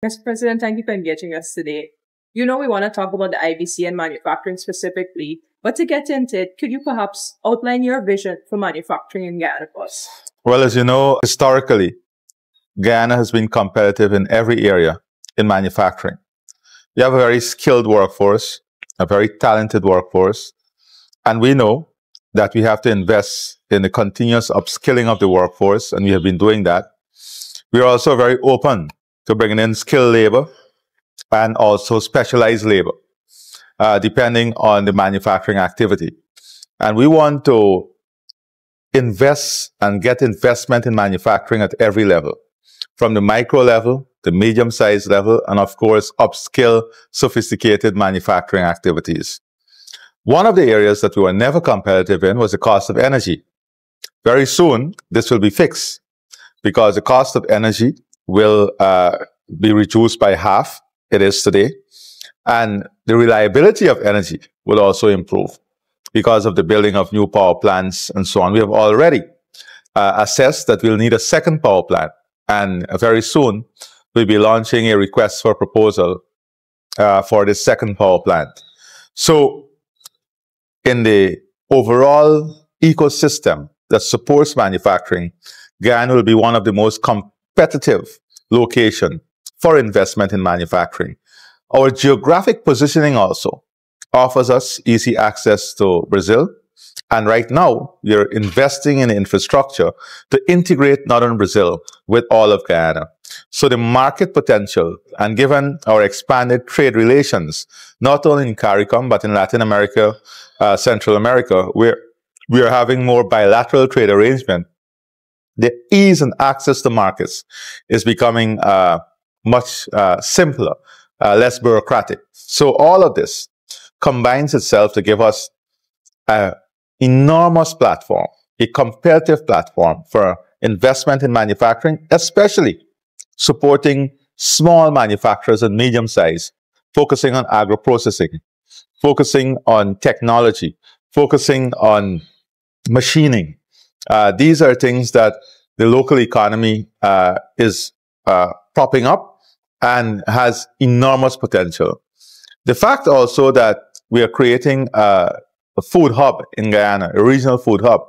Mr. President, thank you for engaging us today. You know, we want to talk about the IBC and manufacturing specifically, but to get into it, could you perhaps outline your vision for manufacturing in Guyana for us? Well, as you know, historically, Guyana has been competitive in every area in manufacturing. We have a very skilled workforce, a very talented workforce, and we know that we have to invest in the continuous upskilling of the workforce, and we have been doing that. We are also very open to bringing in skilled labor and also specialized labor, depending on the manufacturing activity. And we want to invest and get investment in manufacturing at every level, from the micro level, the medium-sized level, and of course, upskill sophisticated manufacturing activities. One of the areas that we were never competitive in was the cost of energy. Very soon, this will be fixed because the cost of energy will be reduced by half it is today. And the reliability of energy will also improve because of the building of new power plants and so on. We have already assessed that we'll need a second power plant. And very soon, we'll be launching a request for proposal for the second power plant. So in the overall ecosystem that supports manufacturing, Guyana will be one of the most competitive locations for investment in manufacturing. Our geographic positioning also offers us easy access to Brazil. And right now, we are investing in infrastructure to integrate northern Brazil with all of Guyana. So the market potential, and given our expanded trade relations, not only in CARICOM, but in Latin America, Central America, where we are having more bilateral trade arrangement, the ease and access to markets is becoming much simpler, less bureaucratic. So all of this combines itself to give us an enormous platform, a competitive platform for investment in manufacturing, especially supporting small manufacturers and medium size, focusing on agro-processing, focusing on technology, focusing on machining. These are things that the local economy is propping up and has enormous potential. The fact also that we are creating a food hub in Guyana, a regional food hub,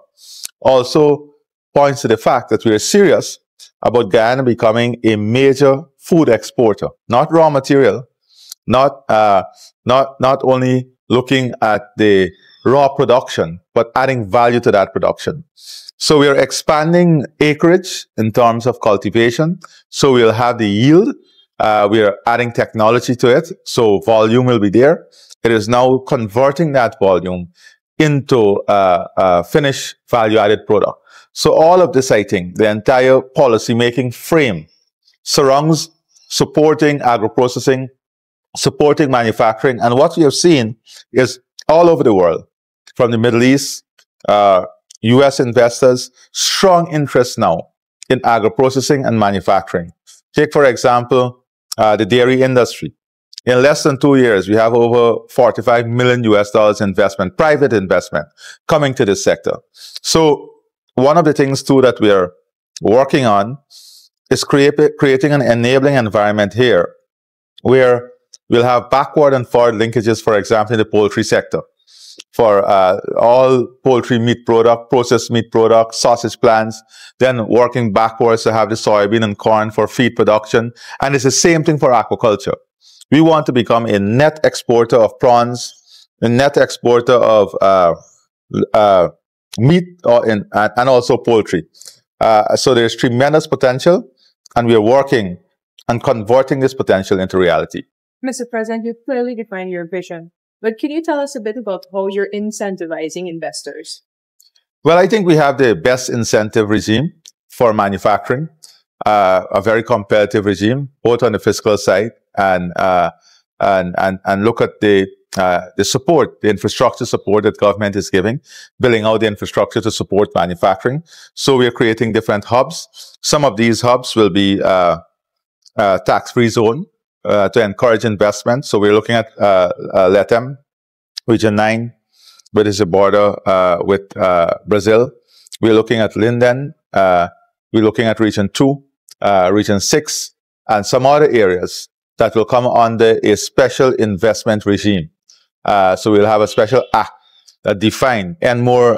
also points to the fact that we are serious about Guyana becoming a major food exporter, not raw material, not only looking at the raw production, but adding value to that production. So we are expanding acreage in terms of cultivation. So we'll have the yield. We are adding technology to it. So volume will be there. It is now converting that volume into a finished value-added product. So all of this, I think, the entire policy-making frame surrounds supporting agro-processing, supporting manufacturing. And what we have seen is all over the world, from the Middle East, U.S. investors, strong interest now in agro-processing and manufacturing. Take, for example, the dairy industry. In less than 2 years, we have over $45 million investment, private investment, coming to this sector. So one of the things, too, that we are working on is creating an enabling environment here where we'll have backward and forward linkages, for example, in the poultry sector, for all poultry meat product, processed meat products, sausage plants, then working backwards to have the soybean and corn for feed production. And it's the same thing for aquaculture. We want to become a net exporter of prawns, a net exporter of meat, and also poultry. So there's tremendous potential, and we are working on converting this potential into reality. Mr. President, you clearly defined your vision, but can you tell us a bit about how you're incentivizing investors? Well, I think we have the best incentive regime for manufacturing, a very competitive regime, both on the fiscal side and look at the support, the infrastructure support that government is giving, building out the infrastructure to support manufacturing. So we are creating different hubs. Some of these hubs will be tax-free zone to encourage investment. So we're looking at LATAM, Region 9, which is a border with Brazil. We're looking at Linden. We're looking at Region 2, Region 6, and some other areas that will come under a special investment regime. So we'll have a special act that define Enmore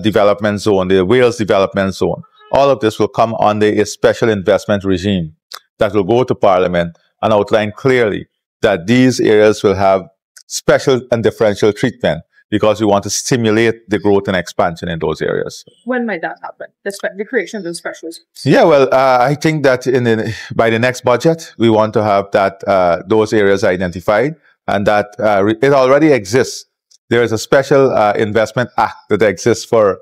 development zone, the Wales development zone. All of this will come under a special investment regime that will go to Parliament and outline clearly that these areas will have special and differential treatment because we want to stimulate the growth and expansion in those areas. When might that happen? The creation of those special zones? Yeah, well, I think that by the next budget, we want to have that those areas identified, and that it already exists. There is a special investment act that exists for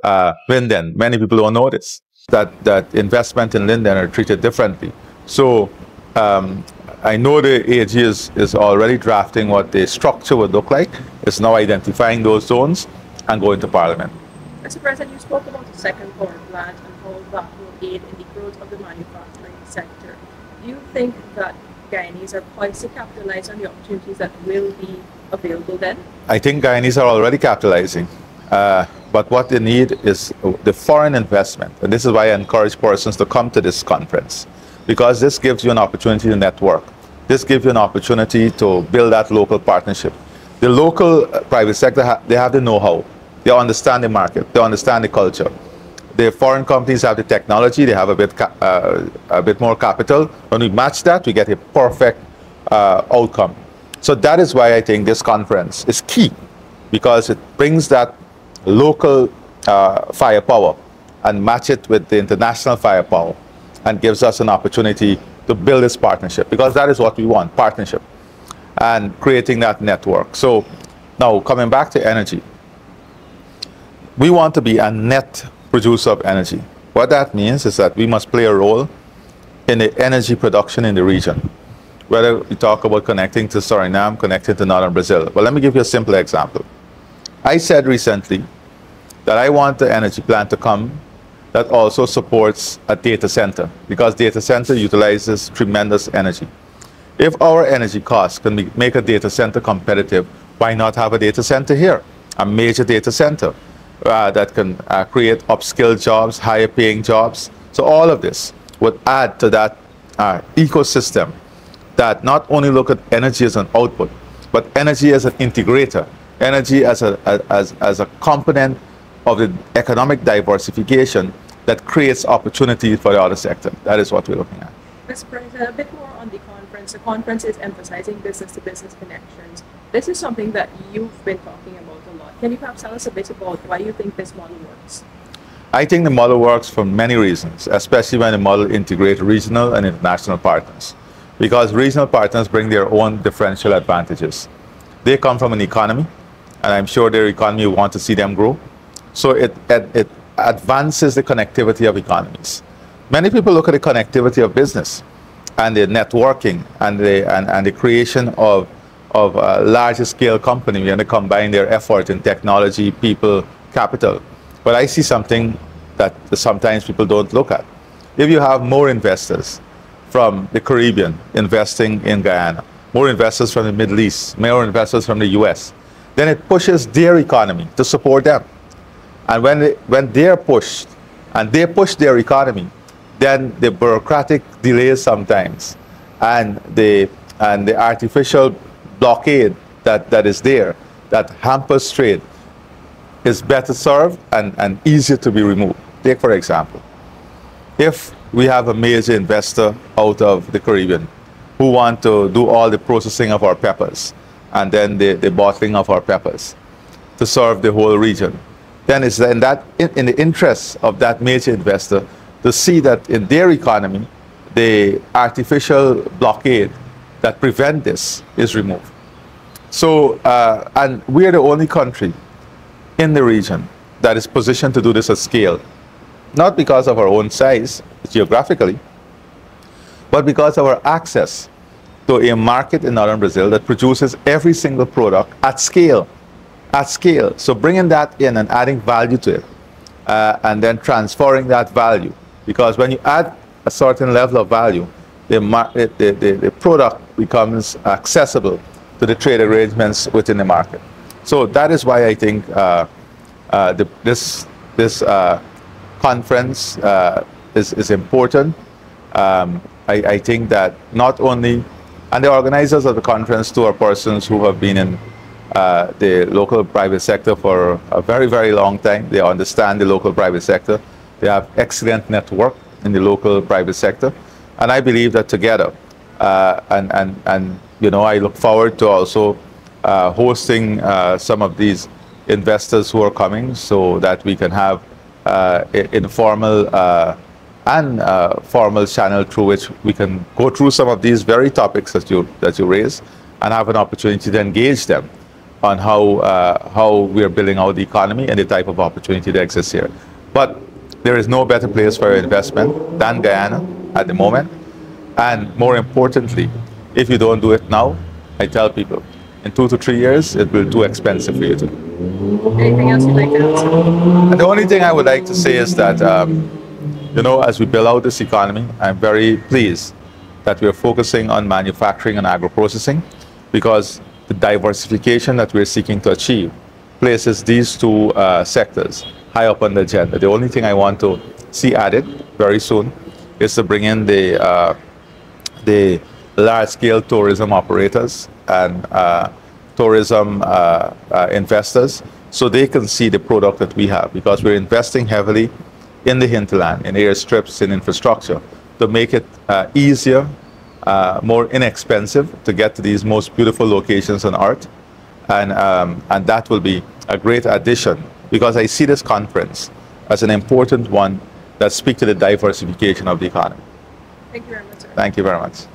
Linden. Many people don't know this, that investment in Linden are treated differently. So I know the AG is already drafting what the structure would look like. It's now identifying those zones and going to Parliament. Mr. President, you spoke about the second power plant and how that will aid in the growth of the manufacturing sector. Do you think that Guyanese are poised to capitalize on the opportunities that will be available then? I think Guyanese are already capitalizing. But what they need is the foreign investment. And this is why I encourage persons to come to this conference, because this gives you an opportunity to network. This gives you an opportunity to build that local partnership. The local private sector, they have the know-how. They understand the market. They understand the culture. The foreign companies have the technology. They have a bit more capital. When we match that, we get a perfect outcome. So that is why I think this conference is key, because it brings that local firepower and match it with the international firepower and gives us an opportunity to build this partnership, because that is what we want, partnership, and creating that network. So now coming back to energy, we want to be a net producer of energy. What that means is that we must play a role in the energy production in the region. Whether we talk about connecting to Suriname, connecting to northern Brazil. Well, let me give you a simple example. I said recently that I want the energy plant to come that also supports a data center, because data center utilizes tremendous energy. If our energy costs can make a data center competitive, why not have a data center here? A major data center that can create upskilled jobs, higher paying jobs. So all of this would add to that ecosystem that not only look at energy as an output, but energy as an integrator, energy as a component of the economic diversification that creates opportunity for the other sector. That is what we're looking at. Mr. President, a bit more on the conference. The conference is emphasizing business-to-business connections. This is something that you've been talking about a lot. Can you perhaps tell us a bit about why you think this model works? I think the model works for many reasons, especially when the model integrates regional and international partners, because regional partners bring their own differential advantages. They come from an economy, and I'm sure their economy will want to see them grow. So it advances the connectivity of economies. Many people look at the connectivity of business and the networking and the creation of a larger scale company when they combine their effort in technology, people, capital. But I see something that sometimes people don't look at. If you have more investors from the Caribbean investing in Guyana, more investors from the Middle East, more investors from the US, then it pushes their economy to support them. And when they're pushed and they push their economy, then the bureaucratic delays sometimes and the artificial blockade that is there, that hampers trade, is better served and easier to be removed. Take, for example, if we have a major investor out of the Caribbean who want to do all the processing of our peppers and then the bottling of our peppers to serve the whole region, then it's in the interest of that major investor to see that in their economy, the artificial blockade that prevent this is removed. So, and we're the only country in the region that is positioned to do this at scale, not because of our own size geographically, but because of our access to a market in northern Brazil that produces every single product at scale. At scale. So bringing that in and adding value to it, and then transferring that value, because when you add a certain level of value, the product becomes accessible to the trade arrangements within the market. So that is why I think this conference is important. I think that not only, and the organizers of the conference too are persons who have been in the local private sector for a very, very long time. They understand the local private sector. They have excellent network in the local private sector. And I believe that together, you know, I look forward to also hosting some of these investors who are coming so that we can have informal and formal channel through which we can go through some of these very topics that you raise and have an opportunity to engage them on how we are building out the economy and the type of opportunity that exists here. But there is no better place for investment than Guyana at the moment. And more importantly, if you don't do it now, I tell people, in 2 to 3 years, it will be too expensive for you to do. Anything else you'd like to ask? And the only thing I would like to say is that, you know, as we build out this economy, I'm very pleased that we are focusing on manufacturing and agro-processing, because the diversification that we're seeking to achieve places these two sectors high up on the agenda. The only thing I want to see added very soon is to bring in the large-scale tourism operators and tourism investors, so they can see the product that we have, because we're investing heavily in the hinterland, in airstrips, in infrastructure, to make it easier, more inexpensive to get to these most beautiful locations on earth. And that will be a great addition, because I see this conference as an important one that speaks to the diversification of the economy. Thank you very much, sir. Thank you very much.